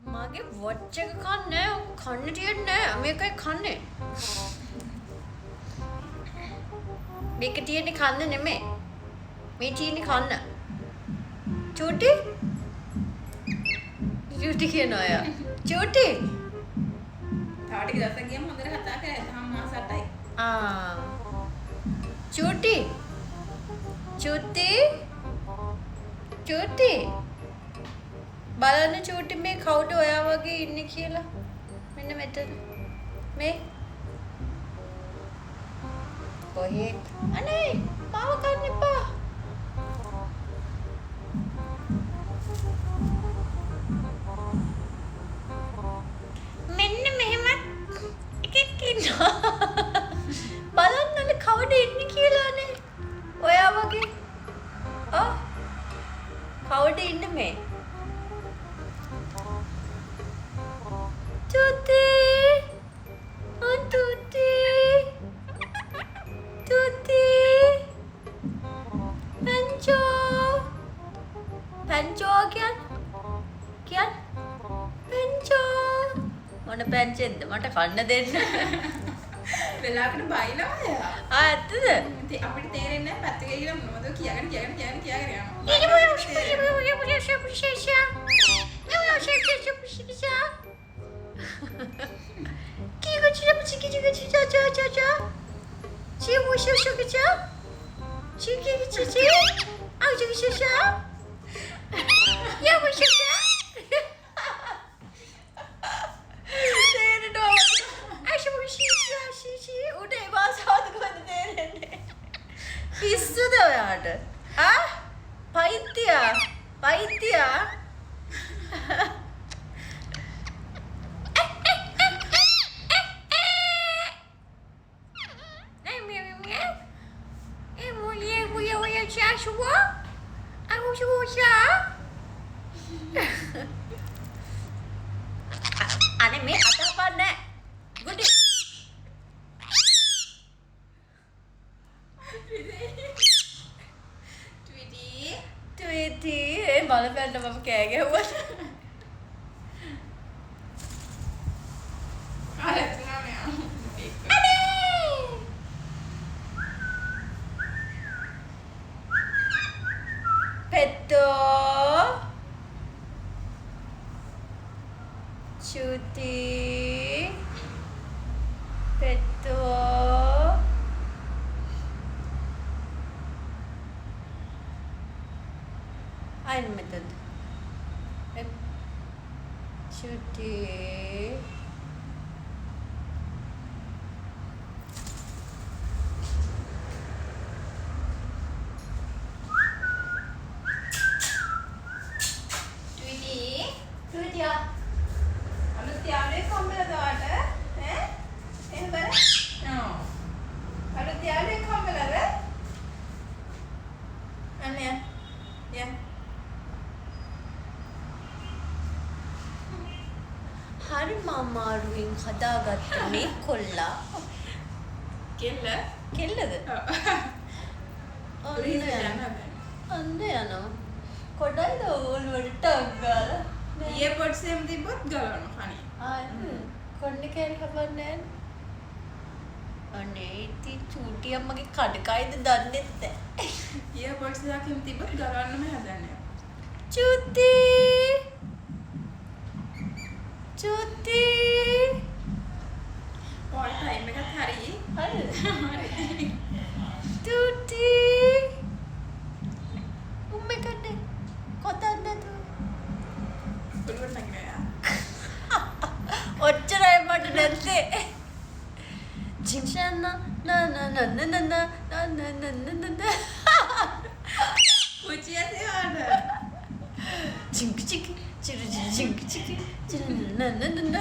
මගේ වොච් එක කන්නේ කන්න තියන්නේ මේකයි කන්නේ. මේක තියන්නේ කන්න නෙමෙයි. මේ තියන්නේ කන්න. චූටි? චූටි කියනවා යා. චූටි. තව ටික දවසක් ගියම හොඳට කතා කරලා තාම මාස 8යි. චූටි. චූටි. චූටි. බලන්න චූටි මේ කවුද ඔයා වගේ ඉන්නේ කියලා. මෙන්න මෙතන. මේ කොහේ අනේ මාව කන්න එපා. මෙන්න මෙහෙම එකෙක් ඉන්නවා. බලන්නනේ කවුද ඉන්නේ කියලානේ. ඔයා වගේ. කවුද ඉන්නේ මේ? Tuti, Tuti, Tuti, Pancho, Pancho kian, Pancho. Mana Pancho? Mana kanna denna? වෙලාවකට බයිනවා එයා. ඇත්තද? අපිට තේරෙන්නේ නැහැ පැත්තක ගිහලා මොනවද කියාගෙන යනවා. පිස්සුද ඔයාට? පයිත්‍යා අනේ මේ අතපන්නේ ගුඩි Tweety බලපෑන්න මම කෑ ගැහුවා. Petto Cuti Petto Ein method. Cuti. Tweety ya. අලුත් යාළුවෙක් හම්බෙලාද ඔයාට? ඈ? එහෙම බර? ඔව්. අලුත් යාළුවෙක් හම්බෙලාද? අනේ. යා. හරි මාමාරුවෙන් හදාගත්ත මේ කොල්ලා. කෙල්ල? කෙල්ලද? ඔව්. අන්න යනවා. කොඩයිද ඕල්වලට ටක් ගාලා. ඊයේ පොඩ්ස් එහෙම තිබ්බොත් ගලවනවා කණේ. කොන්න කෑලි කපන්නේ අනේ ඉතින් චූටි අම්මගේ කඩකයිද දන්නේ නැහැ. ඊයේ පොඩ්ස් එකක් එහෙම තිබ්බොත් ගලවන්නම හදන්නේ. චූටි චූටි ඔය ටයිම් එකත් හරි. හරිද? චූටි උම්මේ කන්නේ කොතනද තෝ? පුළුවන් නගිනවා. ඔච්චරයි මට නැත්තේ. ජින්ෂන්න නනනනනනනනනනනනන පුචිය සේවද? චිංක චික චිරු චිංක චික චිනනනනනන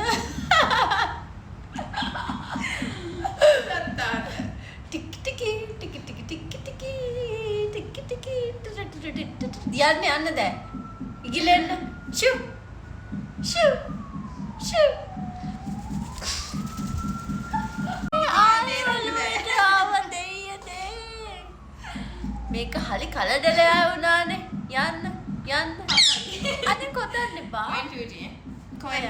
සත්තාද? ටික් ටිකි ටික ටික ටික ටිකි ටික ටිකි යන්න දැන් ඉගිලෙන්න ෂු ෂු ෂු මේක හරි කලඩලයා වුණානේ. යන්න අනේ කොතන්නේ බා? Tweety. කොහෙද